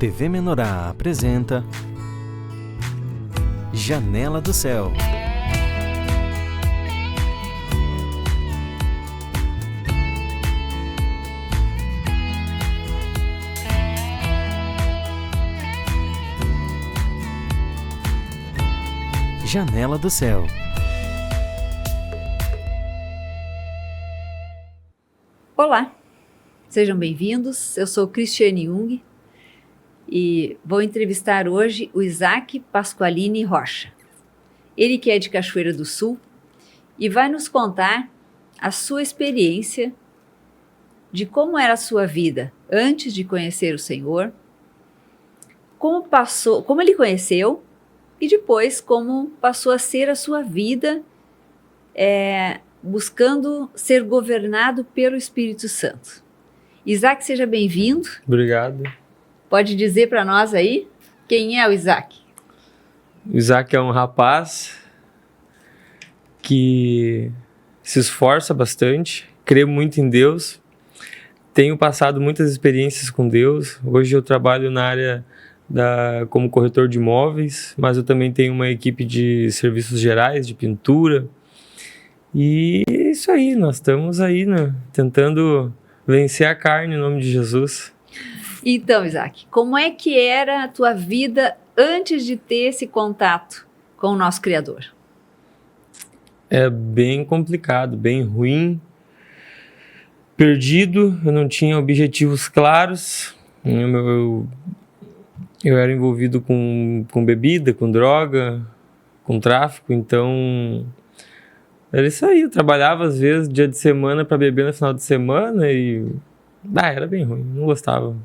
TV Menorá apresenta Janela do Céu. Janela do Céu. Olá, sejam bem-vindos. Eu sou Cristiane Jung e vou entrevistar hoje o Isaac Pasqualini Rocha. Ele que é de Cachoeira do Sul e vai nos contar a sua experiência de como era a sua vida antes de conhecer o Senhor, como ele conheceu e depois como passou a ser a sua vida buscando ser governado pelo Espírito Santo. Isaac, seja bem-vindo. Obrigado. Pode dizer para nós aí quem é o Isaac? O Isaac é um rapaz que se esforça bastante, crê muito em Deus, tenho passado muitas experiências com Deus. Hoje eu trabalho na área como corretor de imóveis, mas eu também tenho uma equipe de serviços gerais, de pintura. E é isso aí, nós estamos aí, né, tentando vencer a carne em nome de Jesus. Então, Isaac, como é que era a tua vida antes de ter esse contato com o nosso Criador? É bem complicado, bem ruim, perdido, eu não tinha objetivos claros, eu era envolvido com bebida, com droga, com tráfico, então era isso aí. Eu trabalhava às vezes dia de semana para beber no final de semana e era bem ruim, não gostava.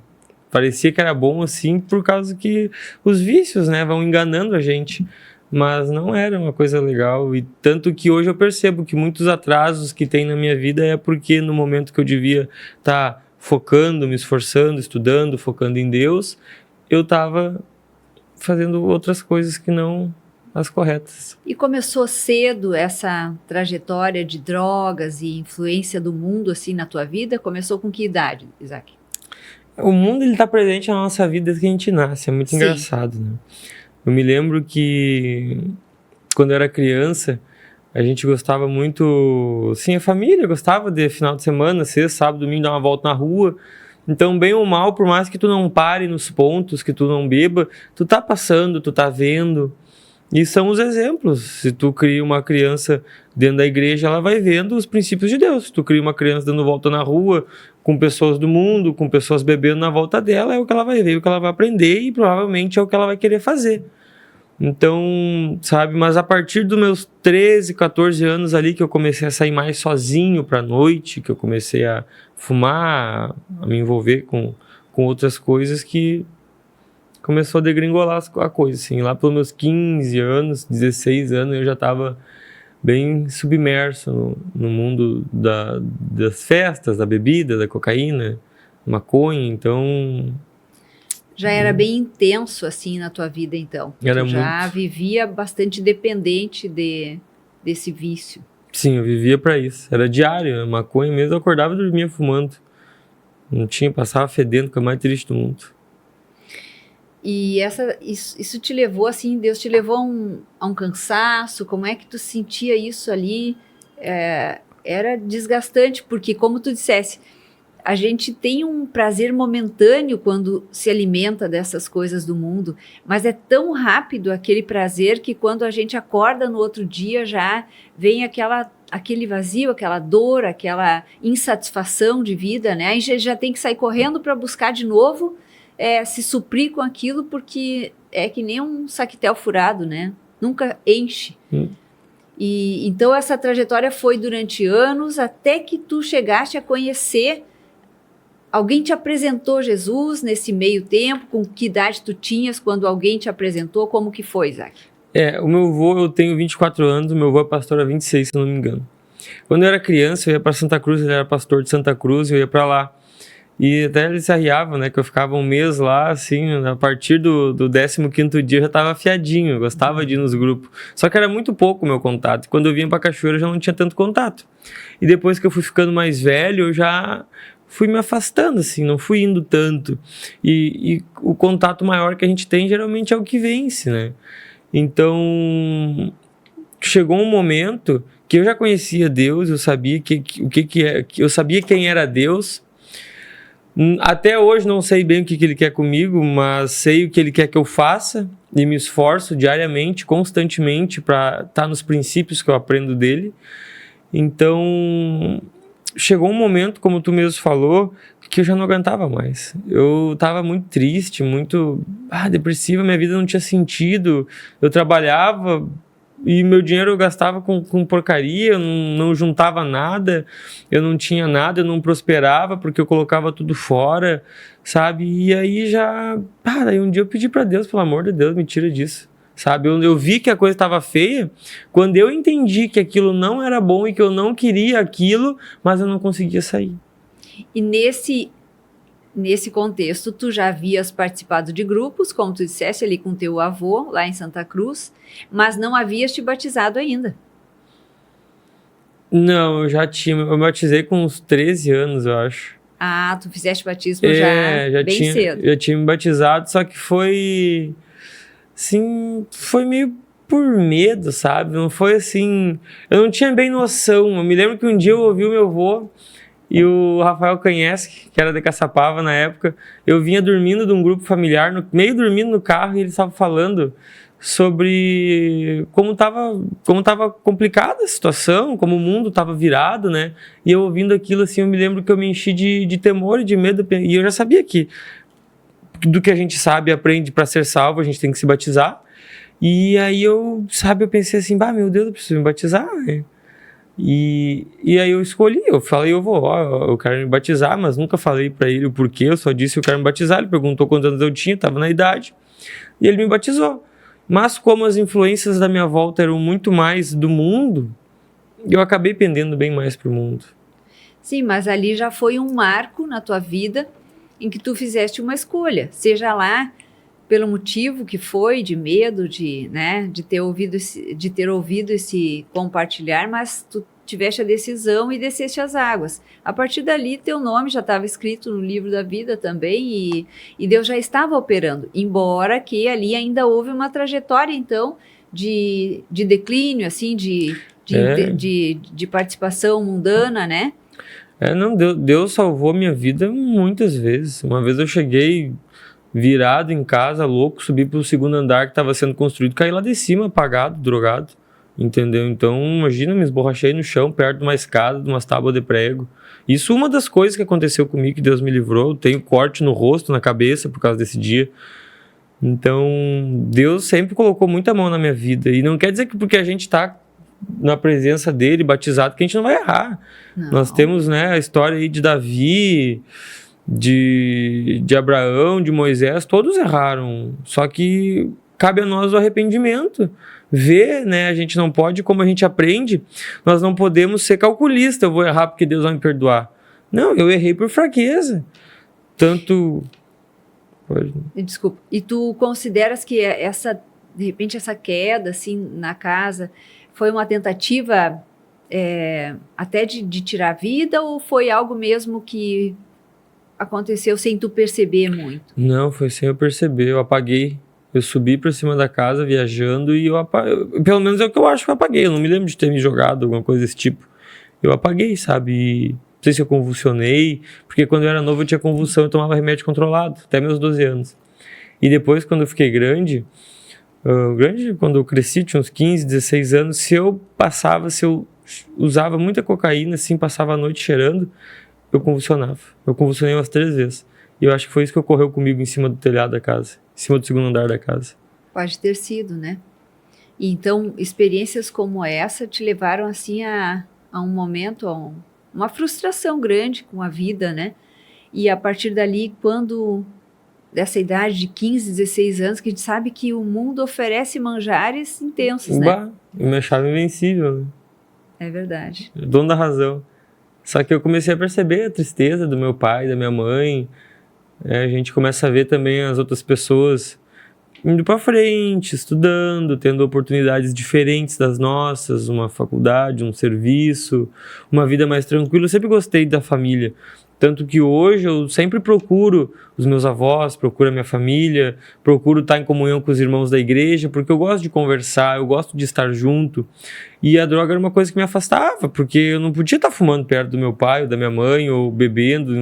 Parecia que era bom assim por causa que os vícios, né, vão enganando a gente, mas não era uma coisa legal. E tanto que hoje eu percebo que muitos atrasos que tem na minha vida é porque no momento que eu devia estar focando, me esforçando, estudando, focando em Deus, eu estava fazendo outras coisas que não as corretas. E começou cedo essa trajetória de drogas e influência do mundo assim na tua vida? Começou com que idade, Isaac? O mundo está presente na nossa vida desde que a gente nasce, é muito engraçado, né? Eu me lembro que quando eu era criança, a gente gostava muito, sim, a família gostava de final de semana, sexta, sábado, domingo, dar uma volta na rua. Então, bem ou mal, por mais que tu não pare nos pontos, que tu não beba, tu tá passando, tu tá vendo. E são os exemplos. Se tu cria uma criança dentro da igreja, ela vai vendo os princípios de Deus. Se tu cria uma criança dando volta na rua, com pessoas do mundo, com pessoas bebendo na volta dela, é o que ela vai ver, o que ela vai aprender e provavelmente é o que ela vai querer fazer. Então, sabe, mas a partir dos meus 13, 14 anos ali que eu comecei a sair mais sozinho pra noite, que eu comecei a fumar, a me envolver com outras coisas, que começou a degringolar a coisa, assim. Lá pelos meus 15 anos, 16 anos, eu já estava bem submerso no mundo das festas, da bebida, da cocaína, maconha, então... Já era bem intenso, assim, na tua vida, então? Era tu já muito. Vivia bastante dependente desse vício? Sim, eu vivia para isso. Era diário, maconha mesmo, eu acordava e dormia fumando. Não tinha, passava fedendo, que é o mais triste do mundo. E isso te levou, assim, Deus te levou a um cansaço? Como é que tu sentia isso ali? Era desgastante, porque como tu dissesse, a gente tem um prazer momentâneo quando se alimenta dessas coisas do mundo, mas é tão rápido aquele prazer que quando a gente acorda no outro dia já vem aquele vazio, aquela dor, aquela insatisfação de vida, né? A gente já tem que sair correndo para buscar de novo se suprir com aquilo, porque é que nem um saquetel furado, né? Nunca enche. E então essa trajetória foi durante anos até que tu chegaste a conhecer. Alguém te apresentou Jesus nesse meio tempo? Com que idade tu tinhas quando alguém te apresentou? Como que foi, Isaac? O meu avô, eu tenho 24 anos, o meu avô é pastor há 26, se não me engano. Quando eu era criança, eu ia para Santa Cruz, ele era pastor de Santa Cruz, eu ia para lá. E até ele se arriava, né, que eu ficava um mês lá, assim, a partir do 15º dia eu já estava afiadinho, eu gostava de ir nos grupos. Só que era muito pouco o meu contato, quando eu vinha para Cachoeira eu já não tinha tanto contato. E depois que eu fui ficando mais velho, eu já fui me afastando, assim, não fui indo tanto. E o contato maior que a gente tem geralmente é o que vence, né? Então, chegou um momento que eu já conhecia Deus, eu sabia eu sabia quem era Deus. Até hoje não sei bem o que Ele quer comigo, mas sei o que Ele quer que eu faça e me esforço diariamente, constantemente, para estar nos princípios que eu aprendo dele. Então, chegou um momento, como tu mesmo falou, que eu já não aguentava mais. Eu estava muito triste, muito depressiva, minha vida não tinha sentido. Eu trabalhava e meu dinheiro eu gastava com porcaria, eu não juntava nada, eu não tinha nada, eu não prosperava porque eu colocava tudo fora, sabe? E aí aí um dia eu pedi para Deus, pelo amor de Deus, me tira disso, sabe? Eu vi que a coisa estava feia, quando eu entendi que aquilo não era bom e que eu não queria aquilo, mas eu não conseguia sair. E nesse contexto, tu já havias participado de grupos, como tu disseste, ali com teu avô, lá em Santa Cruz, mas não havias te batizado ainda. Não, eu batizei com uns 13 anos, eu acho. Ah, tu fizeste batismo já bem cedo. Já tinha me batizado, só que foi, assim, foi meio por medo, sabe? Não foi assim, eu não tinha bem noção. Eu me lembro que um dia eu ouvi o meu avô e o Rafael Canheschi, que era de Caçapava na época, eu vinha dormindo de um grupo familiar, meio dormindo no carro, e eles estavam falando sobre como tava complicada a situação, como o mundo estava virado, né? E eu ouvindo aquilo, assim, eu me lembro que eu me enchi de temor e de medo, e eu já sabia que do que a gente sabe, aprende para ser salvo, a gente tem que se batizar. E aí eu pensei assim, meu Deus, eu preciso me batizar, né? E aí eu escolhi, eu falei, eu quero me batizar, mas nunca falei para ele o porquê, eu só disse eu quero me batizar. Ele perguntou quantos anos eu tinha, estava na idade, e ele me batizou. Mas como as influências da minha volta eram muito mais do mundo, eu acabei pendendo bem mais pro mundo. Sim, mas ali já foi um marco na tua vida em que tu fizeste uma escolha, seja lá pelo motivo que foi, de medo, de ter ouvido esse compartilhar, mas tu tiveste a decisão e desceste as águas. A partir dali, teu nome já estava escrito no livro da vida também, e Deus já estava operando, embora que ali ainda houve uma trajetória, então, de declínio, assim, de participação mundana, né? Não, Deus salvou minha vida muitas vezes. Uma vez eu cheguei virado em casa, louco, subi pro segundo andar que estava sendo construído, caí lá de cima, apagado, drogado, entendeu? Então, imagina, me esborrachei no chão, perto de uma escada, de umas tábuas de prego. Isso é uma das coisas que aconteceu comigo, que Deus me livrou. Eu tenho corte no rosto, na cabeça, por causa desse dia. Então, Deus sempre colocou muita mão na minha vida. E não quer dizer que porque a gente está na presença dele, batizado, que a gente não vai errar. Não. Nós temos, a história aí de Davi, de Abraão, de Moisés, todos erraram, só que cabe a nós o arrependimento, ver, a gente não pode, como a gente aprende, nós não podemos ser calculista, eu vou errar porque Deus vai me perdoar. Não, eu errei por fraqueza, tanto... Desculpa, e tu consideras que de repente essa queda, assim, na casa, foi uma tentativa até de tirar a vida, ou foi algo mesmo que aconteceu sem tu perceber muito? Não, foi sem eu perceber, eu apaguei. Eu subi pra cima da casa viajando e eu apaguei. Pelo menos é o que eu acho que eu apaguei. Eu não me lembro de ter me jogado, alguma coisa desse tipo. Eu apaguei, sabe? E não sei se eu convulsionei, porque quando eu era novo eu tinha convulsão, eu tomava remédio controlado, até meus 12 anos. E depois, quando eu fiquei grande, quando eu cresci, tinha uns 15, 16 anos, se eu usava muita cocaína, assim, passava a noite cheirando, eu convulsionava. Eu convulsionei umas 3 vezes. E eu acho que foi isso que ocorreu comigo em cima do telhado da casa, em cima do segundo andar da casa. Pode ter sido, né? E então, experiências como essa te levaram, assim, a um momento, uma frustração grande com a vida, né? E a partir dali, dessa idade de 15, 16 anos, que a gente sabe que o mundo oferece manjares intensos, né? Eu me achava invencível, né? É verdade. Dono da razão. Só que eu comecei a perceber a tristeza do meu pai, da minha mãe. A gente começa a ver também as outras pessoas indo para frente, estudando, tendo oportunidades diferentes das nossas, uma faculdade, um serviço, uma vida mais tranquila. Eu sempre gostei da família. Tanto que hoje eu sempre procuro os meus avós, procuro a minha família, procuro estar em comunhão com os irmãos da igreja, porque eu gosto de conversar, eu gosto de estar junto. E a droga era uma coisa que me afastava, porque eu não podia estar fumando perto do meu pai ou da minha mãe, ou bebendo,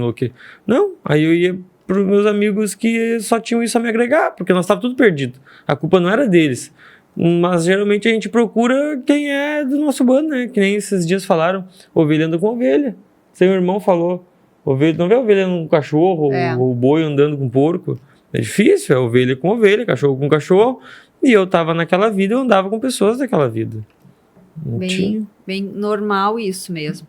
não. Aí eu ia para os meus amigos que só tinham isso a me agregar, porque nós estávamos tudo perdido. A culpa não era deles. Mas geralmente a gente procura quem é do nosso bando, né? Que nem esses dias falaram, ovelha anda com ovelha. Seu irmão falou, ovelha, não vê ovelha com cachorro, ou boi andando com porco. É difícil, é ovelha com ovelha, cachorro com cachorro. E eu tava naquela vida, eu andava com pessoas daquela vida. Bem normal isso mesmo.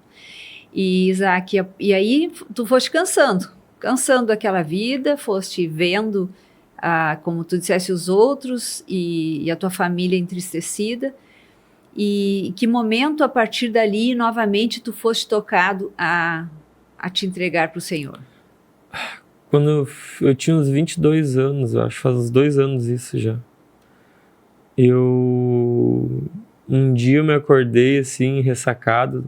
E Isaac, e aí tu foste cansando daquela vida, foste vendo, como tu disseste, os outros e a tua família entristecida. E que momento, a partir dali, novamente, tu foste tocado a te entregar para o Senhor? Quando eu tinha uns 22 anos, eu acho, faz uns 2 anos isso já. Um dia eu me acordei assim, ressacado.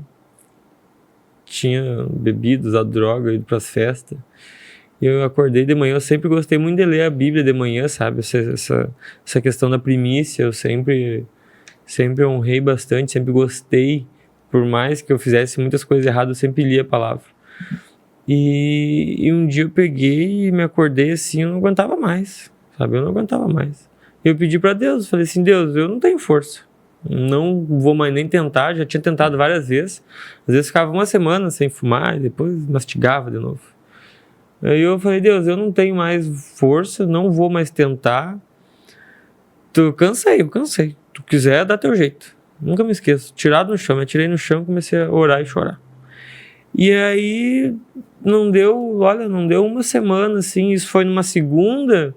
Tinha bebido, usado droga, ido pras festas. E eu acordei de manhã, eu sempre gostei muito de ler a Bíblia de manhã, sabe? Essa questão da primícia, eu sempre honrei bastante, sempre gostei. Por mais que eu fizesse muitas coisas erradas, eu sempre lia a palavra. E um dia eu peguei e me acordei assim, eu não aguentava mais, sabe? Eu não aguentava mais. Eu pedi para Deus, falei assim, Deus, eu não tenho força. Não vou mais nem tentar, já tinha tentado várias vezes. Às vezes ficava uma semana sem fumar e depois mastigava de novo. Aí eu falei, Deus, eu não tenho mais força, não vou mais tentar. Eu cansei. Tu quiser, dá teu jeito. Nunca me esqueço. Tirado no chão, me atirei no chão e comecei a orar e chorar. E aí não deu uma semana, assim, isso foi numa segunda.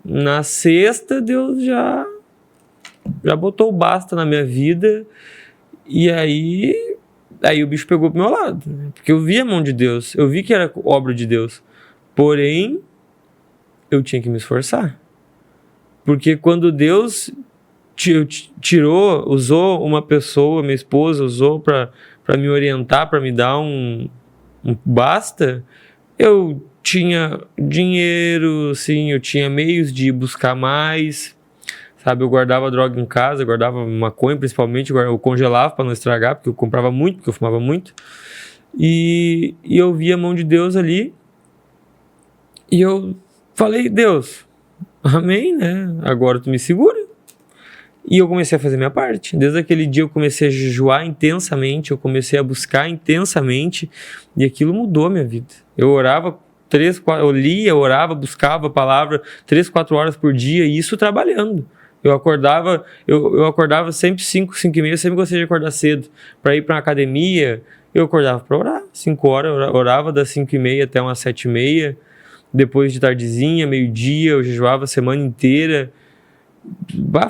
Na sexta, Deus já botou o basta na minha vida. E aí o bicho pegou pro meu lado, né? Porque eu vi a mão de Deus, eu vi que era obra de Deus. Porém, eu tinha que me esforçar. Porque quando Deus usou uma pessoa, minha esposa, usou para me orientar, para me dar um basta, eu tinha dinheiro, sim, eu tinha meios de buscar mais, sabe? Eu guardava droga em casa, eu guardava maconha principalmente, eu congelava para não estragar, porque eu comprava muito, porque eu fumava muito. E eu vi a mão de Deus ali, e eu falei, Deus, amém, né? Agora tu me segura. E eu comecei a fazer minha parte. Desde aquele dia eu comecei a jejuar intensamente, eu comecei a buscar intensamente, e aquilo mudou a minha vida. Eu orava 3, 4, eu lia, orava, buscava a palavra 3, 4 horas por dia, e isso trabalhando. Eu acordava sempre 5, 5 e meia, eu sempre gostei de acordar cedo, para ir para uma academia. Eu acordava para orar, 5 horas, eu orava das 5 e meia até umas 7 e meia, depois de tardezinha, meio-dia, eu jejuava a semana inteira.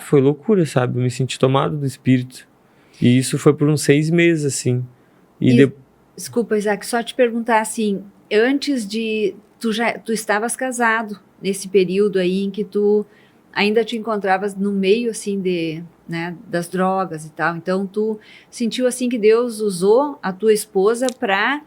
Foi loucura, sabe? Eu me senti tomado do Espírito. E isso foi por uns 6 meses, assim. Desculpa, Isaac, só te perguntar assim, antes de... Tu estavas casado nesse período aí em que tu ainda te encontravas no meio, assim, né, das drogas e tal. Então, tu sentiu, assim, que Deus usou a tua esposa para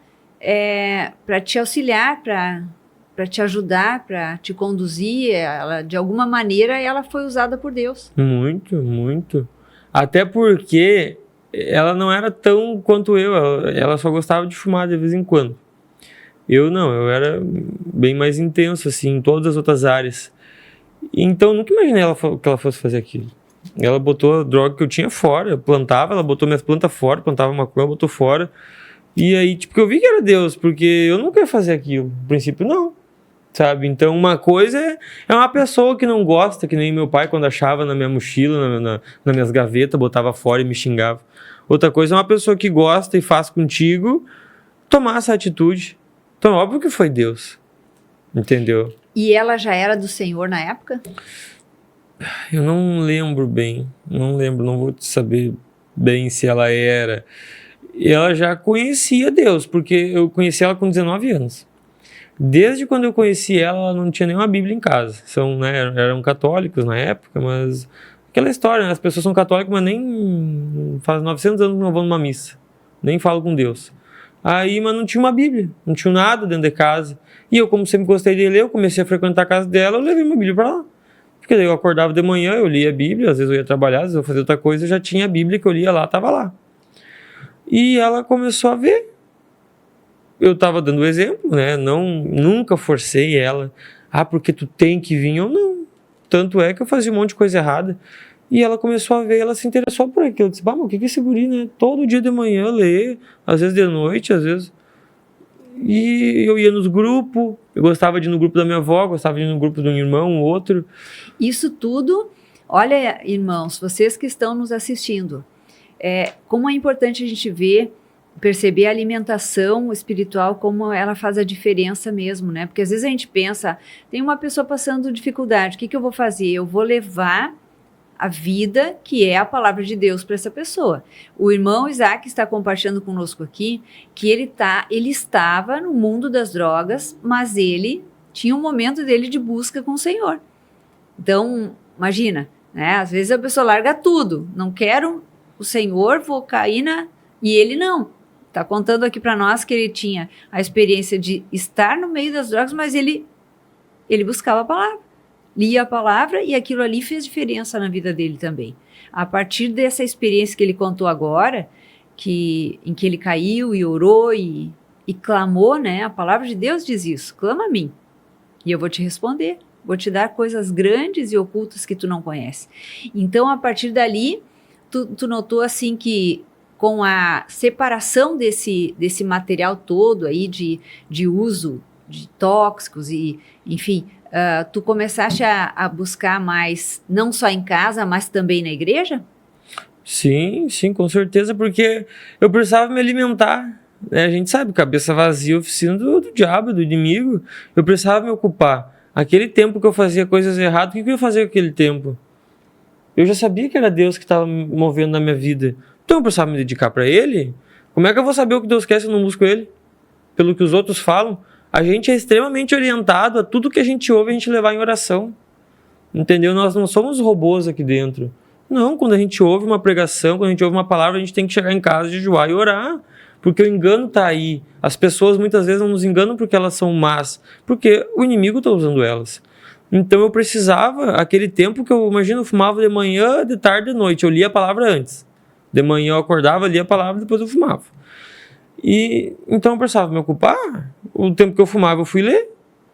te auxiliar, para te ajudar, para te conduzir. Ela, de alguma maneira, ela foi usada por Deus. Muito, muito. Até porque ela não era tão quanto eu. Ela só gostava de fumar de vez em quando. Eu não, eu era bem mais intenso, assim, em todas as outras áreas. Então, eu nunca imaginei que ela fosse fazer aquilo. Ela botou a droga que eu tinha fora, eu plantava, ela botou minhas plantas fora, plantava maconha, botou fora. E aí, tipo, eu vi que era Deus, porque eu nunca ia fazer aquilo. No princípio, não. Sabe? Então, uma coisa é uma pessoa que não gosta, que nem meu pai, quando achava na minha mochila, nas minhas gavetas, botava fora e me xingava. Outra coisa é uma pessoa que gosta e faz contigo tomar essa atitude. Então, óbvio que foi Deus. Entendeu? E ela já era do Senhor na época? Eu não lembro bem. Não vou te saber bem se ela era. Ela já conhecia Deus, porque eu conheci ela com 19 anos. Desde quando eu conheci ela, ela não tinha nenhuma Bíblia em casa. Eram católicos na época, mas... Aquela história, né? As pessoas são católicas, mas nem faz 900 anos que não vão numa missa. Nem falam com Deus. Aí, mas não tinha uma Bíblia, não tinha nada dentro de casa. E eu, como sempre gostei de ler, eu comecei a frequentar a casa dela, eu levei uma Bíblia para lá. Porque daí eu acordava de manhã, eu lia a Bíblia, às vezes eu ia trabalhar, às vezes eu fazia outra coisa, eu já tinha a Bíblia que eu lia lá, estava lá. E ela começou a ver. Eu estava dando o exemplo, né? Nunca forcei ela. Porque tu tem que vir ou não. Tanto é que eu fazia um monte de coisa errada. E ela começou a ver, ela se interessou por aquilo. Eu disse, mas o que é esse guri, né? Todo dia de manhã ler, às vezes de noite, às vezes. E eu ia nos grupos, eu gostava de ir no grupo da minha avó, gostava de ir no grupo de um irmão, um outro. Isso tudo, olha, irmãos, vocês que estão nos assistindo, como é importante a gente perceber a alimentação espiritual, como ela faz a diferença mesmo, né? Porque às vezes a gente pensa, tem uma pessoa passando dificuldade, o que eu vou fazer? Eu vou levar a vida, que é a palavra de Deus, para essa pessoa. O irmão Isaac está compartilhando conosco aqui que ele estava no mundo das drogas, mas ele tinha um momento dele de busca com o Senhor. Então, imagina, né? Às vezes a pessoa larga tudo, não quero o Senhor, vou cair E ele não. Está contando aqui para nós que ele tinha a experiência de estar no meio das drogas, mas ele buscava a palavra, lia a palavra e aquilo ali fez diferença na vida dele também. A partir dessa experiência que ele contou agora, em que ele caiu e orou e clamou, né? A palavra de Deus diz isso, clama a mim e eu vou te responder, vou te dar coisas grandes e ocultas que tu não conhece. Então, a partir dali, tu notou assim que com a separação desse material todo aí de uso de tóxicos e, enfim, tu começaste a buscar mais, não só em casa, mas também na igreja? Sim, com certeza, porque eu precisava me alimentar, né? A gente sabe, cabeça vazia, oficina do diabo, do inimigo. Eu precisava me ocupar. Aquele tempo que eu fazia coisas erradas, o que eu ia fazer com aquele tempo? Eu já sabia que era Deus que estava me movendo na minha vida. Então eu precisava me dedicar para Ele. Como é que eu vou saber o que Deus quer se eu não busco Ele? Pelo que os outros falam, a gente é extremamente orientado a tudo que a gente ouve a gente levar em oração. Entendeu? Nós não somos robôs aqui dentro. Não, quando a gente ouve uma pregação, quando a gente ouve uma palavra, a gente tem que chegar em casa, jejuar e orar. Porque o engano está aí. As pessoas muitas vezes não nos enganam porque elas são más, porque o inimigo está usando elas. Então eu precisava, aquele tempo que eu fumava de manhã, de tarde, de noite. Eu lia a palavra antes. De manhã eu acordava, lia a palavra, depois eu fumava. E então eu precisava me ocupar. O tempo que eu fumava eu fui ler,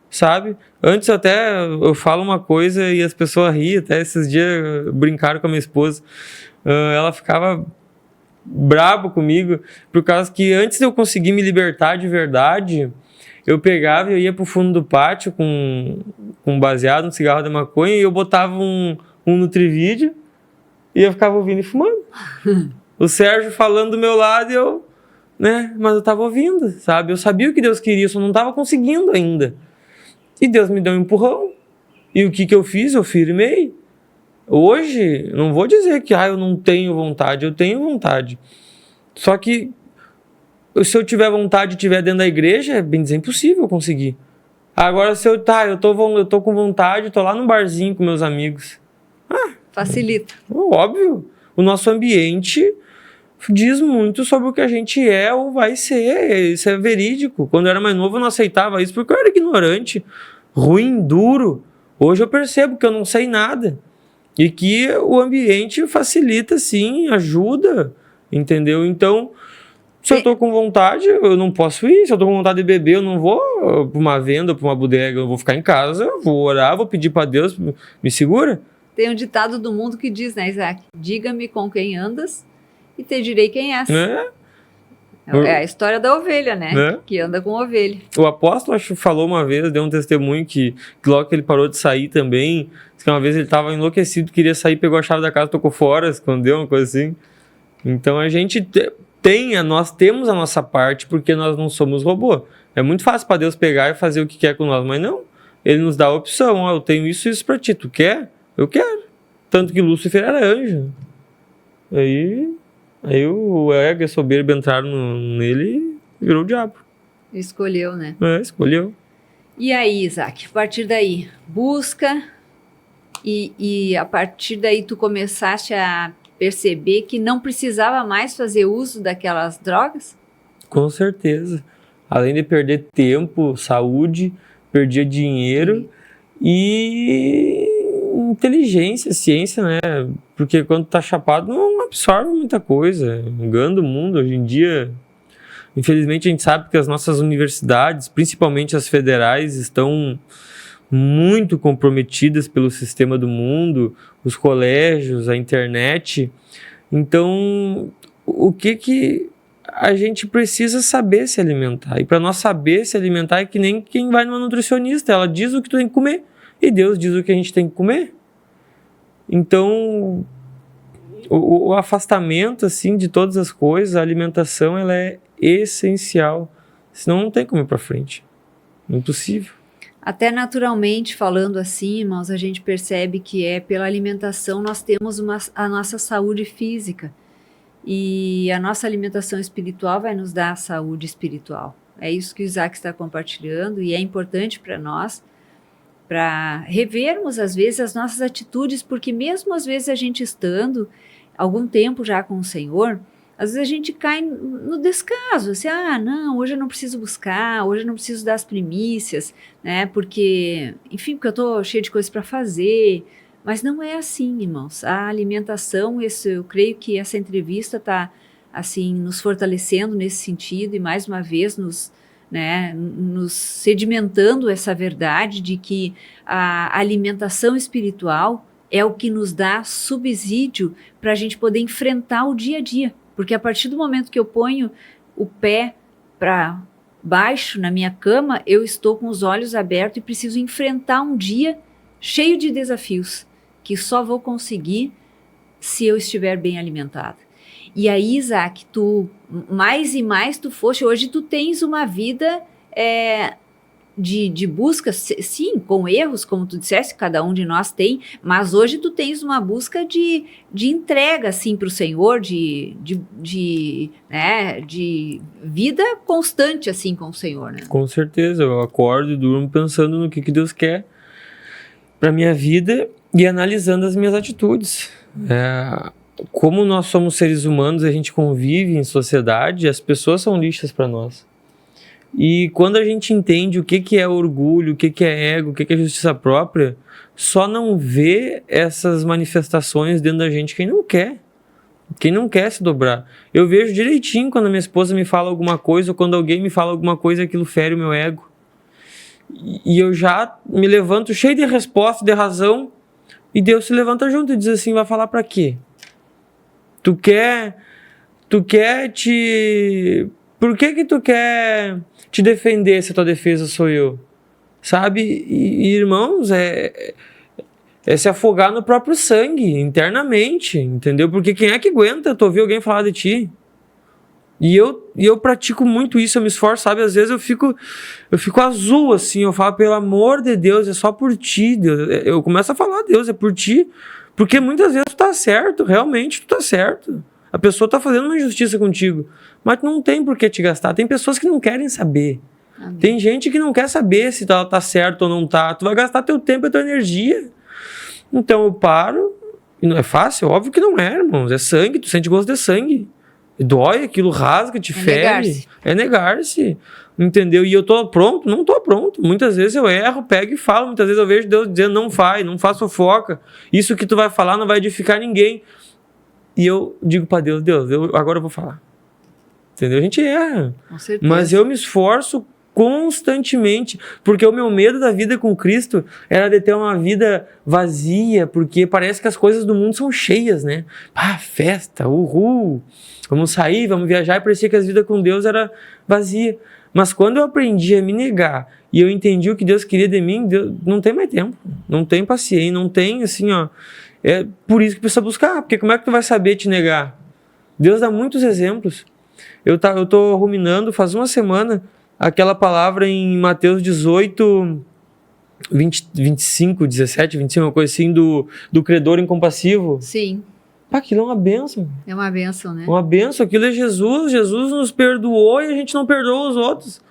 sabe? Antes eu falo uma coisa e as pessoas riem, até esses dias brincaram com a minha esposa. Ela ficava brabo comigo, por causa que antes de eu conseguir me libertar de verdade, eu pegava e eu ia pro fundo do pátio com baseado, um cigarro de maconha, e eu botava um Nutrivídeo e eu ficava ouvindo e fumando. O Sérgio falando do meu lado e eu, né? Mas eu tava ouvindo, sabe? Eu sabia o que Deus queria, só não tava conseguindo ainda. E Deus me deu um empurrão. E o que eu fiz? Eu firmei. Hoje, não vou dizer que eu não tenho vontade, eu tenho vontade. Só que se eu tiver vontade e estiver dentro da igreja, é bem dizer impossível conseguir. Agora, se eu tô com vontade, tô lá no barzinho com meus amigos. Facilita. Óbvio. O nosso ambiente diz muito sobre o que a gente é ou vai ser. Isso é verídico. Quando eu era mais novo, eu não aceitava isso porque eu era ignorante, ruim, duro. Hoje eu percebo que eu não sei nada. E que o ambiente facilita, sim, ajuda, entendeu? Então, se eu tô com vontade, eu não posso ir. Se eu tô com vontade de beber, eu não vou para uma venda, para uma bodega, eu vou ficar em casa, eu vou orar, vou pedir para Deus, me segura. Tem um ditado do mundo que diz, né, Isaac? Diga-me com quem andas e te direi quem és. É a história da ovelha, né? Que anda com ovelha. O apóstolo, acho que falou uma vez, deu um testemunho que logo que ele parou de sair também, que uma vez ele estava enlouquecido, queria sair, pegou a chave da casa, tocou fora, escondeu, uma coisa assim. Então a gente nós temos a nossa parte porque nós não somos robô. É muito fácil para Deus pegar e fazer o que quer com nós, mas não. Ele nos dá a opção, eu tenho isso e isso para ti, tu quer? Eu quero. Tanto que Lúcifer era anjo. Aí o ego e a soberba entraram nele e virou o diabo. Escolheu, né? Escolheu. E aí, Isaac, a partir daí, busca e a partir daí tu começaste a perceber que não precisava mais fazer uso daquelas drogas? Com certeza. Além de perder tempo, saúde, perdia dinheiro e inteligência, ciência, né? Porque quando tá chapado não absorve muita coisa. Engana o mundo hoje em dia. Infelizmente a gente sabe que as nossas universidades, principalmente as federais, estão muito comprometidas pelo sistema do mundo, os colégios, a internet. Então, o que a gente precisa saber se alimentar? E para nós saber se alimentar é que nem quem vai numa nutricionista. Ela diz o que tu tem que comer e Deus diz o que a gente tem que comer. Então, o afastamento assim de todas as coisas, a alimentação, ela é essencial. Senão não tem como ir para frente. Impossível. Até naturalmente, falando assim, irmãos, a gente percebe que pela alimentação nós temos a nossa saúde física. E a nossa alimentação espiritual vai nos dar a saúde espiritual. É isso que o Isaac está compartilhando e é importante para nós, para revermos às vezes as nossas atitudes, porque mesmo às vezes a gente estando algum tempo já com o Senhor, às vezes a gente cai no descaso, assim, não, hoje eu não preciso buscar, hoje eu não preciso dar as primícias, né, porque eu estou cheio de coisas para fazer, mas não é assim, irmãos. A alimentação, eu creio que essa entrevista está, assim, nos fortalecendo nesse sentido e mais uma vez nos sedimentando essa verdade de que a alimentação espiritual é o que nos dá subsídio para a gente poder enfrentar o dia a dia. Porque a partir do momento que eu ponho o pé para baixo na minha cama, eu estou com os olhos abertos e preciso enfrentar um dia cheio de desafios, que só vou conseguir se eu estiver bem alimentada. E aí, Isaac, tu mais e mais tu foste, hoje tu tens uma vida de busca, sim, com erros, como tu disseste, cada um de nós tem, mas hoje tu tens uma busca de entrega, assim, para o Senhor, de vida constante, assim, com o Senhor, né? Com certeza, eu acordo e durmo pensando no que Deus quer para minha vida e analisando as minhas atitudes. Como nós somos seres humanos, a gente convive em sociedade, as pessoas são lixas para nós. E quando a gente entende o que é orgulho, o que é ego, o que é justiça própria, só não vê essas manifestações dentro da gente quem não quer se dobrar. Eu vejo direitinho quando a minha esposa me fala alguma coisa ou quando alguém me fala alguma coisa, aquilo fere o meu ego. E eu já me levanto cheio de resposta, de razão, e Deus se levanta junto e diz assim, vai falar pra quê? Tu quer te... Por que tu quer te defender se a tua defesa sou eu? Sabe? E irmãos, é se afogar no próprio sangue, internamente, entendeu? Porque quem é que aguenta tu ouvir alguém falar de ti? E eu pratico muito isso, eu me esforço, sabe? Às vezes eu fico azul, assim, eu falo, pelo amor de Deus, é só por ti, Deus. Eu começo a falar, Deus, é por ti. Porque muitas vezes tu tá certo, realmente tu tá certo. A pessoa tá fazendo uma injustiça contigo, mas tu não tem por que te gastar. Tem pessoas que não querem saber. Amém. Tem gente que não quer saber se ela tá certo ou não tá. Tu vai gastar teu tempo e tua energia. Então eu paro, e não é fácil, óbvio que não é, irmãos. É sangue, tu sente gosto de sangue. Dói, aquilo rasga, te fere. É negar-se. Entendeu? E eu tô pronto? Não tô pronto. Muitas vezes eu erro, pego e falo. Muitas vezes eu vejo Deus dizendo, não faz fofoca. Isso que tu vai falar não vai edificar ninguém. E eu digo pra Deus, agora eu vou falar. Entendeu? A gente erra. Com certeza. Mas eu me esforço constantemente, porque o meu medo da vida com Cristo era de ter uma vida vazia, porque parece que as coisas do mundo são cheias, né? Festa, uhul, vamos sair, vamos viajar, e parecia que as vidas com Deus era vazia. Mas quando eu aprendi a me negar e eu entendi o que Deus queria de mim, Deus, não tem mais tempo, não tem paciência, não tem assim, ó. É por isso que precisa buscar, porque como é que tu vai saber te negar? Deus dá muitos exemplos. Eu tô ruminando faz uma semana aquela palavra em Mateus 18, 25, 17, 25, uma coisa assim, do credor incompassivo. Sim. Aquilo é uma bênção. É uma bênção, né? Uma bênção, aquilo é Jesus. Jesus nos perdoou e a gente não perdoa os outros.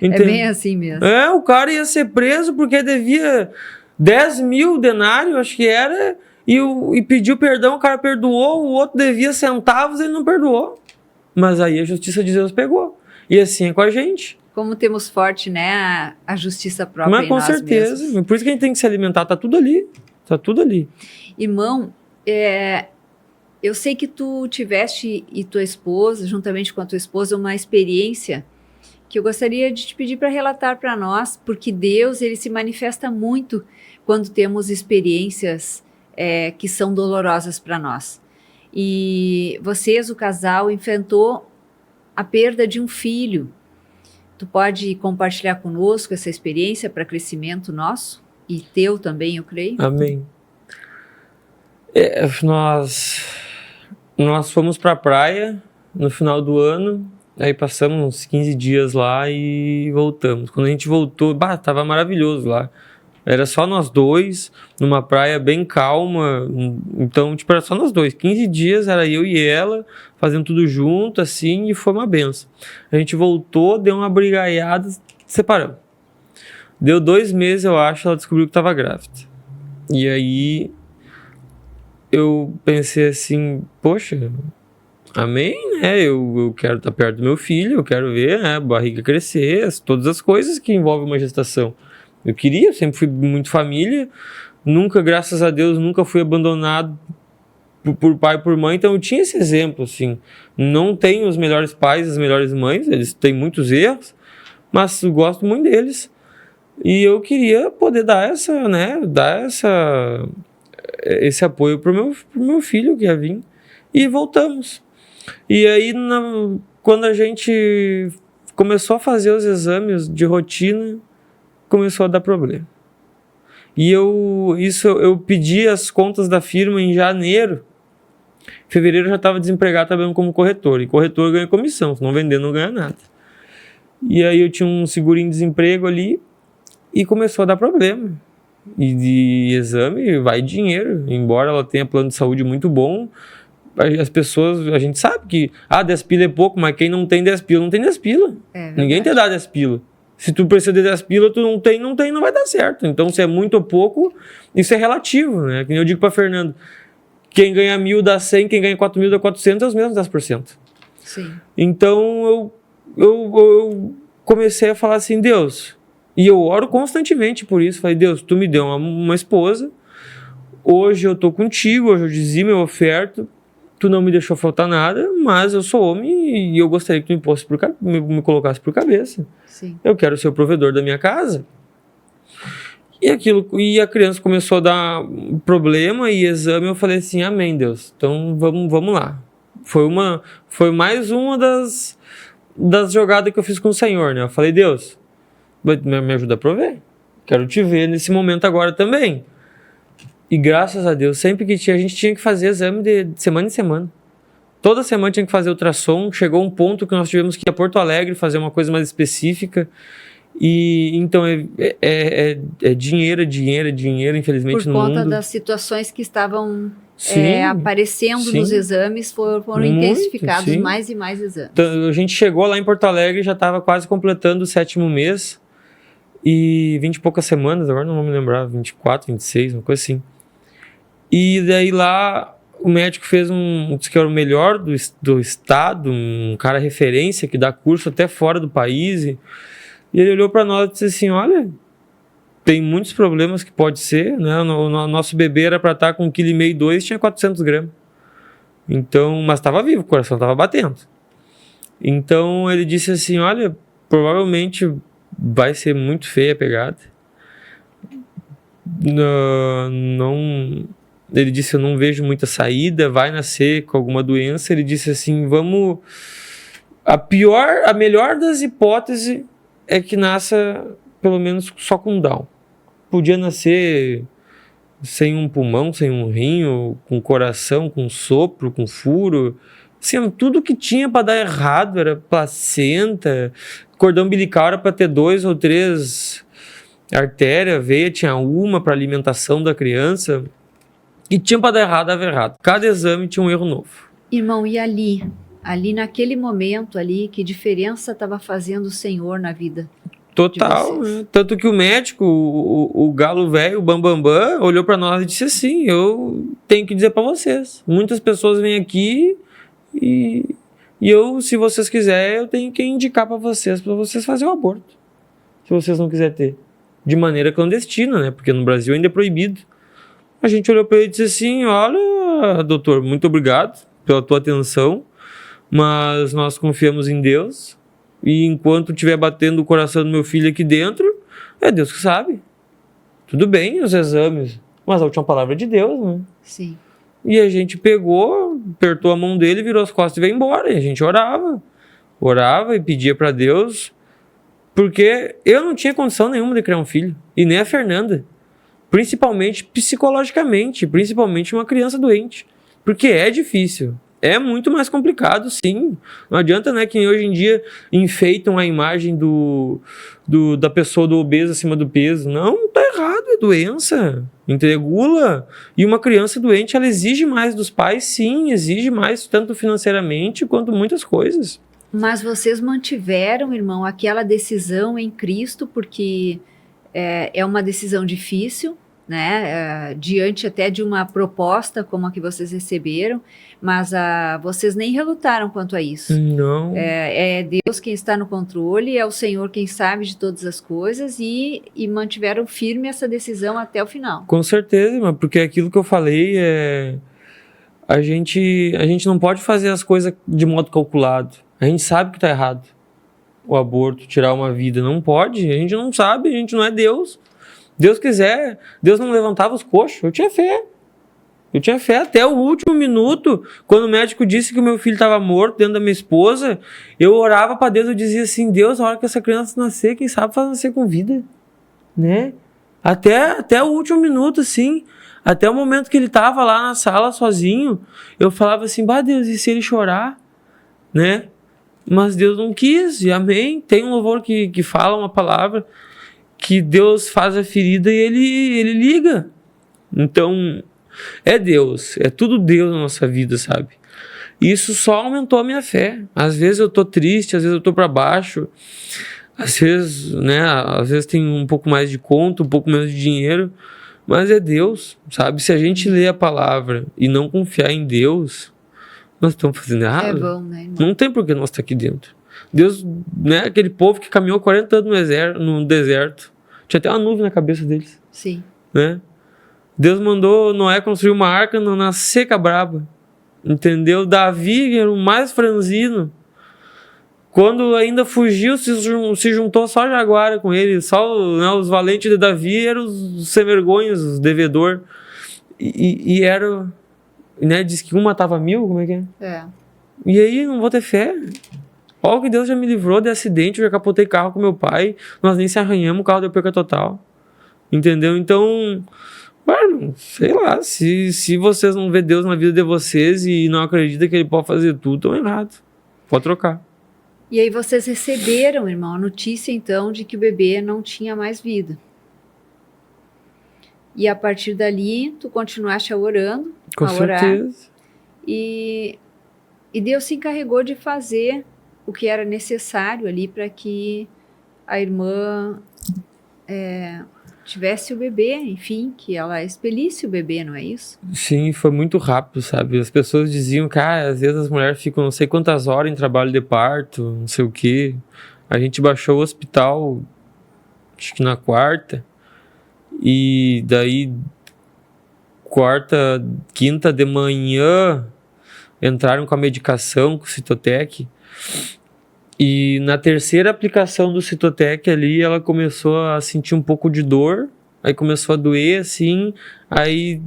Entende? É bem assim mesmo. O cara ia ser preso porque devia 10 mil denários, acho que era, e pediu perdão, o cara perdoou, o outro devia centavos, ele não perdoou. Mas aí a justiça de Deus pegou. E assim é com a gente. Como temos forte, né, a justiça própria Mas em com nós certeza. mesmos. Por isso que a gente tem que se alimentar. Tá tudo ali. Tá tudo ali. Irmão, eu sei que tu tiveste e tua esposa, juntamente com a tua esposa, uma experiência que eu gostaria de te pedir para relatar para nós, porque Deus, ele se manifesta muito quando temos experiências que são dolorosas para nós. E vocês, o casal, enfrentou a perda de um filho. Tu pode compartilhar conosco essa experiência para crescimento nosso? E teu também, eu creio. Amém. Nós fomos pra praia no final do ano, aí passamos uns 15 dias lá e voltamos. Quando a gente voltou, tava maravilhoso lá. Era só nós dois, numa praia bem calma, então, tipo, era só nós dois. 15 dias era eu e ela, fazendo tudo junto, assim, e foi uma benção. A gente voltou, deu uma brigaiada, separamos. Deu 2 meses, eu acho, ela descobriu que tava grávida. E aí, eu pensei assim, poxa, amém, né? Eu quero estar perto do meu filho, eu quero ver, né, a barriga crescer, todas as coisas que envolvem uma gestação. Eu sempre fui muito família, nunca, graças a Deus, nunca fui abandonado por pai e por mãe, então eu tinha esse exemplo, assim. Não tenho os melhores pais, as melhores mães, eles têm muitos erros, mas eu gosto muito deles. E eu queria poder dar esse apoio pro meu filho que ia vir. E voltamos. E aí, quando a gente começou a fazer os exames de rotina, começou a dar problema. E eu pedi as contas da firma em janeiro. Em fevereiro eu já estava desempregado trabalhando como corretor. E corretor ganha comissão, se não vender não ganha nada. E aí eu tinha um segurinho-desemprego ali e começou a dar problema. E de exame vai dinheiro. Embora ela tenha plano de saúde muito bom, as pessoas, a gente sabe que 10 pila é pouco, mas quem não tem 10 pila, não tem 10 pila. Ninguém te dá 10 pila. Se tu precisa de 10 pila, tu não tem, não vai dar certo. Então, se é muito ou pouco, isso é relativo, né? Que nem eu digo pra Fernando, quem ganha 1.000 dá 100, quem ganha 4.000 dá 400, é os mesmos 10%. Sim. Então, eu comecei a falar assim, Deus, e eu oro constantemente por isso, falei, Deus, tu me deu uma esposa, hoje eu tô contigo, hoje eu dizia meu oferto, tu não me deixou faltar nada, mas eu sou homem e eu gostaria que tu me colocasse por cabeça. Sim. Eu quero ser o provedor da minha casa. E a criança começou a dar problema e exame, eu falei assim, amém, Deus, então vamos lá. Foi mais uma das jogadas que eu fiz com o Senhor, né? Eu falei, Deus, me ajuda a prover. Quero te ver nesse momento agora também. E graças a Deus, sempre que a gente tinha que fazer exame de semana em semana. Toda semana tinha que fazer ultrassom. Chegou um ponto que nós tivemos que ir a Porto Alegre fazer uma coisa mais específica. E então é dinheiro, infelizmente, no mundo. Por conta das situações que estavam Sim, aparecendo nos exames, foram intensificados sim. mais e mais exames. Então, a gente chegou lá em Porto Alegre e já estava quase completando o 7º mês. E 20 e poucas semanas, agora não vou me lembrar, 24, 26, uma coisa assim. E daí lá o médico fez disse que era o melhor do estado, um cara referência que dá curso até fora do país. E ele olhou para nós e disse assim, olha, tem muitos problemas que pode ser, né? O nosso bebê era para estar com 1,5 kg, 2, tinha 400 gramas. Então, mas estava vivo, o coração estava batendo. Então ele disse assim, olha, provavelmente vai ser muito feia a pegada. Ele disse, eu não vejo muita saída, vai nascer com alguma doença. Ele disse assim, a melhor das hipóteses é que nasça pelo menos só com Down. Podia nascer sem um pulmão, sem um rim, ou com coração, com sopro, com furo. Assim, tudo que tinha para dar errado era placenta, cordão umbilical era para ter 2 ou 3 artérias, veia tinha uma para alimentação da criança. E tinha para dar errado, dava errado. Cada exame tinha um erro novo. Irmão, e ali naquele momento ali, que diferença estava fazendo o Senhor na vida? Total, né? Tanto que o médico, o galo velho, o Bambambam, olhou para nós e disse assim, eu tenho que dizer para vocês, muitas pessoas vêm aqui e E eu, se vocês quiserem, eu tenho que indicar para vocês fazerem o aborto. Se vocês não quiserem ter. De maneira clandestina, né? Porque no Brasil ainda é proibido. A gente olhou para ele e disse assim, olha, doutor, muito obrigado pela tua atenção, mas nós confiamos em Deus, e enquanto estiver batendo o coração do meu filho aqui dentro, é Deus que sabe. Tudo bem os exames, mas a última palavra é de Deus, né? Sim. E a gente pegou, apertou a mão dele, virou as costas e veio embora. E a gente orava e pedia para Deus, porque eu não tinha condição nenhuma de criar um filho, e nem a Fernanda. Principalmente psicologicamente, principalmente uma criança doente. Porque é difícil. É muito mais complicado, sim. Não adianta, né, que hoje em dia enfeitam a imagem da pessoa do obeso acima do peso. Não, tá errado, é doença. Regula. E uma criança doente, ela exige mais dos pais, sim, exige mais, tanto financeiramente quanto muitas coisas. Mas vocês mantiveram, irmão, aquela decisão em Cristo, porque é uma decisão difícil, né? Diante até de uma proposta como a que vocês receberam, mas vocês nem relutaram quanto a isso. Não. É Deus quem está no controle, é o Senhor quem sabe de todas as coisas, e mantiveram firme essa decisão até o final. Com certeza, mas porque aquilo que eu falei a gente não pode fazer as coisas de modo calculado. A gente sabe que está errado. O aborto, tirar uma vida, não pode. A gente não sabe, a gente não é Deus. Deus quiser, Deus não levantava os coxos. Eu tinha fé. Eu tinha fé até o último minuto. Quando o médico disse que o meu filho estava morto dentro da minha esposa, eu orava para Deus, eu dizia assim, Deus, a hora que essa criança nascer, quem sabe faz nascer com vida, né? Até o último minuto, assim, até o momento que ele estava lá na sala sozinho, eu falava assim, bah, Deus, e se ele chorar, né? Mas Deus não quis, e amém. Tem um louvor que fala uma palavra, que Deus faz a ferida e ele liga. Então, é Deus, é tudo Deus na nossa vida, sabe? E isso só aumentou a minha fé. Às vezes eu tô triste, às vezes eu tô para baixo, às vezes tem um pouco mais de conta, um pouco menos de dinheiro, mas é Deus, sabe? Se a gente lê a palavra e não confiar em Deus, nós estamos fazendo errado. É bom, né, irmão? Não tem por que nós estar aqui dentro. Deus, né, aquele povo que caminhou 40 anos no deserto, tinha até uma nuvem na cabeça deles. Sim. Né? Deus mandou Noé construir uma arca na seca braba. Entendeu? Davi, era o mais franzino, quando ainda fugiu, se juntou só Jaguara com ele, só, né, os valentes de Davi eram os sem vergonhas, os devedor. E era, né, diz que um matava 1000, como é que é? E aí, não vou ter fé. Olha que Deus já me livrou de acidente, eu já capotei carro com meu pai, nós nem se arranhamos, o carro deu perca total. Entendeu? Então, mano, sei lá, se vocês não vê Deus na vida de vocês e não acreditam que Ele pode fazer tudo, estão errados. Pode trocar. E aí vocês receberam, irmão, a notícia então de que o bebê não tinha mais vida. E a partir dali, tu continuaste orando, Com certeza. E Deus se encarregou de fazer o que era necessário ali para que a irmã tivesse o bebê, enfim, que ela expelisse o bebê, não é isso? Sim, foi muito rápido, sabe? As pessoas diziam que às vezes as mulheres ficam não sei quantas horas em trabalho de parto, não sei o quê. A gente baixou o hospital, acho que na quarta, e daí quarta, quinta de manhã, entraram com a medicação, com o Citotec, e na terceira aplicação do Citotec ali, ela começou a sentir um pouco de dor, aí começou a doer assim,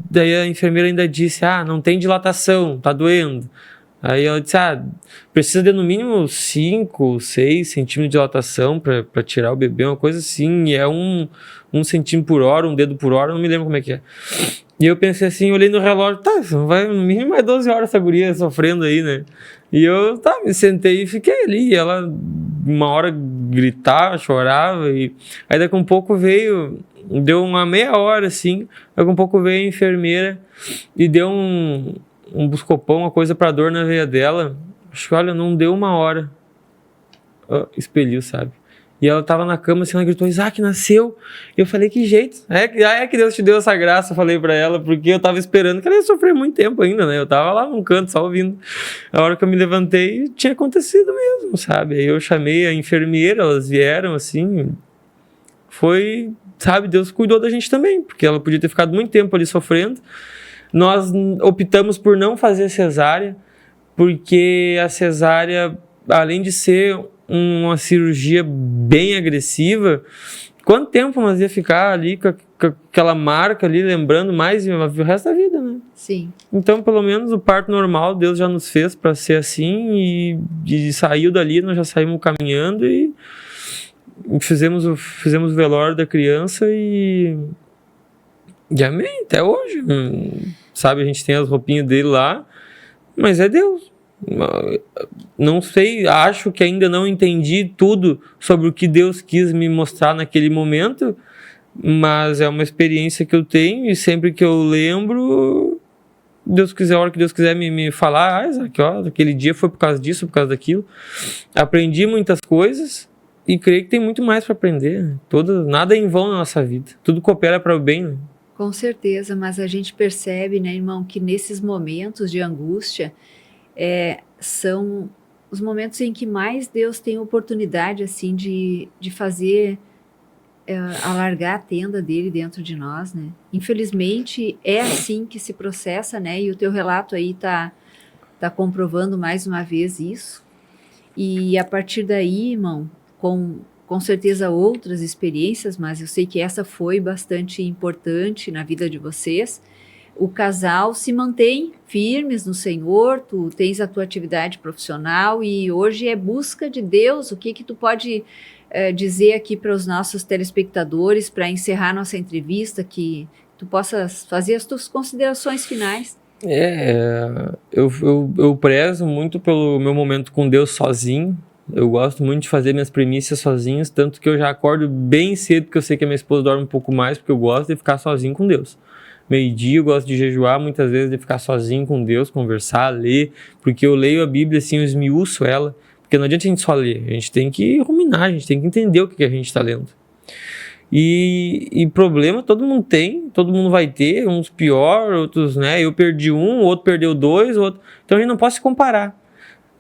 daí a enfermeira ainda disse, não tem dilatação, tá doendo. Aí ela disse, precisa de no mínimo 5, 6 centímetros de dilatação para tirar o bebê, uma coisa assim, e é um centímetro por hora, um dedo por hora, não me lembro como é que é. E eu pensei assim, olhei no relógio, vai no mínimo mais 12 horas essa guria sofrendo aí, né? E eu, me sentei e fiquei ali, e ela uma hora gritava, chorava, e aí daqui a um pouco deu uma meia hora assim, daqui a um pouco veio a enfermeira e deu um buscopão, uma coisa pra dor na veia dela, acho que, olha, não deu uma hora, expeliu, sabe? E ela tava na cama, assim, ela gritou, Isaac, nasceu. E eu falei, que jeito? É que Deus te deu essa graça, eu falei pra ela, porque eu tava esperando que ela ia sofrer muito tempo ainda, né? Eu tava lá num canto, só ouvindo. A hora que eu me levantei, tinha acontecido mesmo, sabe? Aí eu chamei a enfermeira, elas vieram, assim. Foi, sabe, Deus cuidou da gente também, porque ela podia ter ficado muito tempo ali sofrendo. Nós optamos por não fazer cesárea, porque a cesárea, além de ser uma cirurgia bem agressiva, quanto tempo nós ia ficar ali com aquela marca ali, lembrando mais o resto da vida, né? Sim. Então, pelo menos o parto normal, Deus já nos fez para ser assim, e saiu dali, nós já saímos caminhando e fizemos o velório da criança e amém, até hoje. Sabe, a gente tem as roupinhas dele lá, mas é Deus. Não sei, acho que ainda não entendi tudo sobre o que Deus quis me mostrar naquele momento, mas é uma experiência que eu tenho e sempre que eu lembro, Deus quiser, a hora que Deus quiser me falar, Isaac, ó, aquele dia foi por causa disso, por causa daquilo. Aprendi muitas coisas e creio que tem muito mais para aprender. Nada é em vão na nossa vida, tudo coopera para o bem, né? Com certeza, mas a gente percebe, né, irmão, que nesses momentos de angústia, são os momentos em que mais Deus tem oportunidade, assim, de fazer alargar a tenda dele dentro de nós, né? Infelizmente, é assim que se processa, né? E o teu relato aí tá comprovando mais uma vez isso. E a partir daí, irmão, com certeza outras experiências, mas eu sei que essa foi bastante importante na vida de vocês. O casal se mantém firmes no Senhor, tu tens a tua atividade profissional e hoje é busca de Deus. O que tu pode dizer aqui para os nossos telespectadores, para encerrar nossa entrevista, que tu possas fazer as tuas considerações finais? Eu prezo muito pelo meu momento com Deus sozinho. Eu gosto muito de fazer minhas primícias sozinhos, tanto que eu já acordo bem cedo, porque eu sei que a minha esposa dorme um pouco mais, porque eu gosto de ficar sozinho com Deus. Meio-dia eu gosto de jejuar, muitas vezes de ficar sozinho com Deus, conversar, ler, porque eu leio a Bíblia assim, eu esmiuço ela, porque não adianta a gente só ler, a gente tem que ruminar, a gente tem que entender o que a gente está lendo. E problema todo mundo tem, todo mundo vai ter, uns pior, outros, né, eu perdi um, o outro perdeu dois, outro, então a gente não pode se comparar.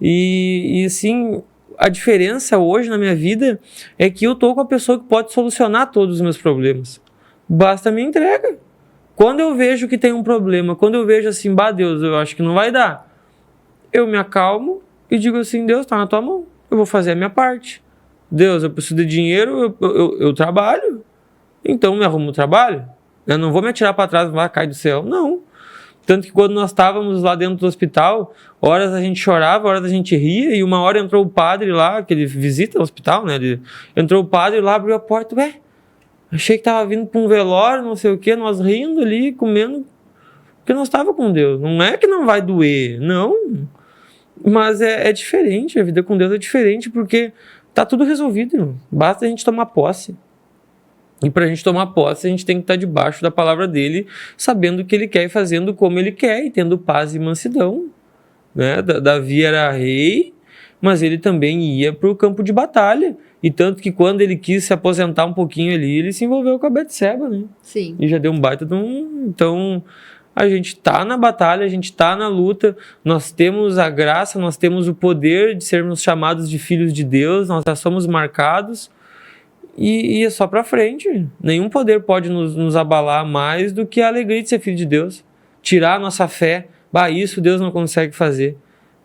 E assim, a diferença hoje na minha vida é que eu tô com a pessoa que pode solucionar todos os meus problemas, basta me entrega. Quando eu vejo que tem um problema, quando eu vejo assim, Deus, eu acho que não vai dar, eu me acalmo e digo assim, Deus, tá na tua mão, eu vou fazer a minha parte. Deus, eu preciso de dinheiro, eu trabalho, então me arrumo o trabalho. Eu não vou me atirar para trás e vai cair do céu, não. Tanto que quando nós estávamos lá dentro do hospital, horas a gente chorava, horas a gente ria, e uma hora entrou o padre lá, que ele visita o hospital, né? Entrou o padre lá, abriu a porta, achei que tava vindo para um velório, não sei o quê, nós rindo ali, comendo, porque nós estávamos com Deus. Não é que não vai doer, não. Mas é diferente, a vida com Deus é diferente, porque tá tudo resolvido, irmão. Basta a gente tomar posse. E para a gente tomar posse, a gente tem que estar debaixo da palavra dele, sabendo o que ele quer e fazendo como ele quer, e tendo paz e mansidão. Né? Davi era rei, mas ele também ia para o campo de batalha. E tanto que quando ele quis se aposentar um pouquinho ali, ele se envolveu com a Betseba, né? Sim. E já deu um baita de um... Então, a gente tá na batalha, a gente tá na luta, nós temos a graça, nós temos o poder de sermos chamados de filhos de Deus, nós já somos marcados e é só pra frente. Nenhum poder pode nos abalar mais do que a alegria de ser filho de Deus. Tirar a nossa fé. Isso Deus não consegue fazer.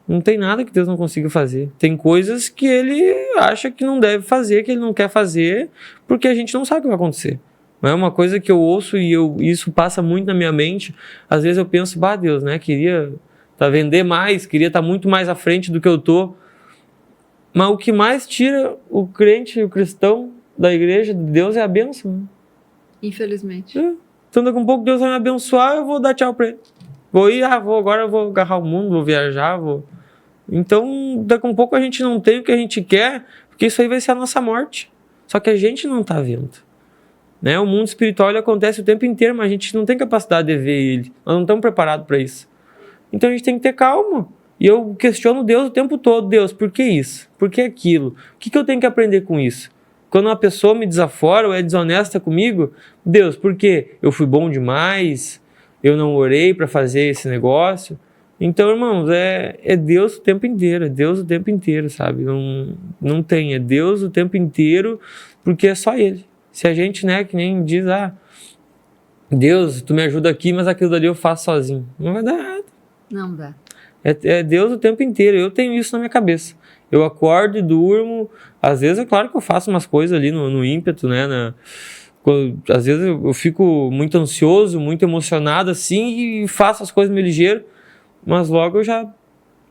Não tem nada que Deus não consiga fazer. Tem coisas que ele acha que não deve fazer, que ele não quer fazer, porque a gente não sabe o que vai acontecer. Não é uma coisa que eu ouço e isso passa muito na minha mente. Às vezes eu penso, Deus, né? Queria vender mais, queria estar muito mais à frente do que eu tô. Mas o que mais tira o crente, o cristão da igreja de Deus é a bênção. Né? Infelizmente. Então daqui a um pouco Deus vai me abençoar, eu vou dar tchau pra ele. Agora eu vou agarrar o mundo, vou viajar, Então, daqui a um pouco a gente não tem o que a gente quer, porque isso aí vai ser a nossa morte. Só que a gente não está vendo. Né? O mundo espiritual ele acontece o tempo inteiro, mas a gente não tem capacidade de ver ele. Nós não estamos preparados para isso. Então a gente tem que ter calma. E eu questiono Deus o tempo todo. Deus, por que isso? Por que aquilo? O que eu tenho que aprender com isso? quando uma pessoa me desafora ou é desonesta comigo, Deus, por quê? Eu fui bom demais? Eu não orei para fazer esse negócio? Então, irmãos, é Deus o tempo inteiro, é Deus o tempo inteiro, sabe? Não tem, é Deus o tempo inteiro, porque é só Ele. Se a gente, né, que nem diz, Deus, tu me ajuda aqui, mas aquilo dali eu faço sozinho. Não vai dar nada. Não dá. É Deus o tempo inteiro, eu tenho isso na minha cabeça. Eu acordo e durmo, às vezes é claro que eu faço umas coisas ali no ímpeto, né, às vezes eu fico muito ansioso, muito emocionado assim e faço as coisas meio ligeiro, mas logo eu já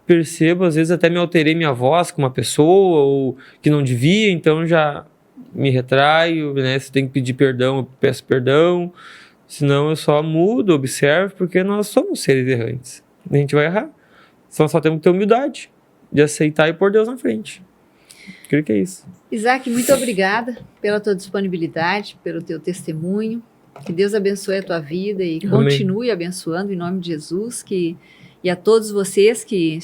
percebo, às vezes até me alterei minha voz com uma pessoa ou que não devia, então já me retraio, né, se tem que pedir perdão, eu peço perdão, senão eu só mudo, observo, porque nós somos seres errantes, a gente vai errar, só temos que ter humildade de aceitar e pôr Deus na frente. Creio que é isso. Isaac, muito obrigada pela tua disponibilidade, pelo teu testemunho. Que Deus abençoe a tua vida e Amém. continue abençoando em nome de Jesus. E a todos vocês que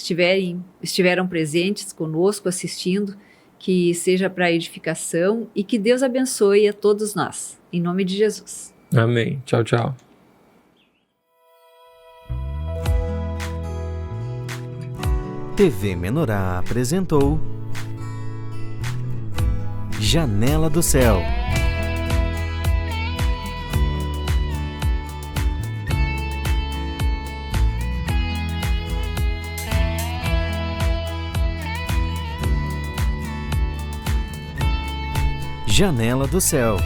estiveram presentes conosco, assistindo, que seja para edificação e que Deus abençoe a todos nós. Em nome de Jesus. Amém. Tchau, tchau. TV Menorá apresentou Janela do Céu. Janela do Céu.